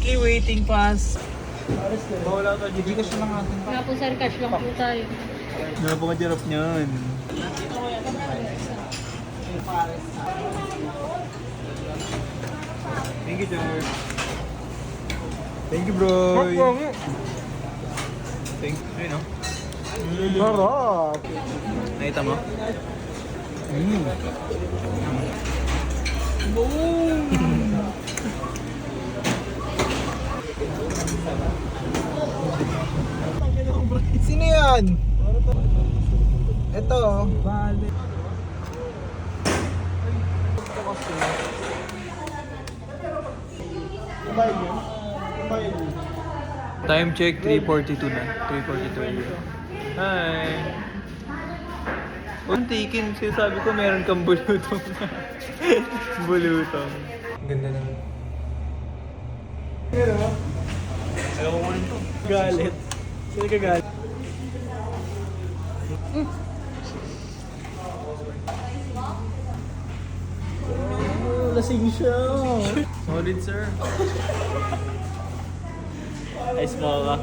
weekly waiting pass. Bawala ka, Gcash lang natin. Wala po sir, cash lang po tayo. Napaka-jarap niyan. Thank you, George. Thank you, bro. Thank you, you know. Sarap! Nakita mo? Sino yan? Ito. Bale. Time check, 3:42 na. 3:42. Hi! Kung tikin, sinasabi ko meron kang bulutong na. Bulutong. Ganda naman. Pero, Ayaw ko kunin to. Galit. Sino ka galit? lasing siya. Solid, sir. Ay, small ka.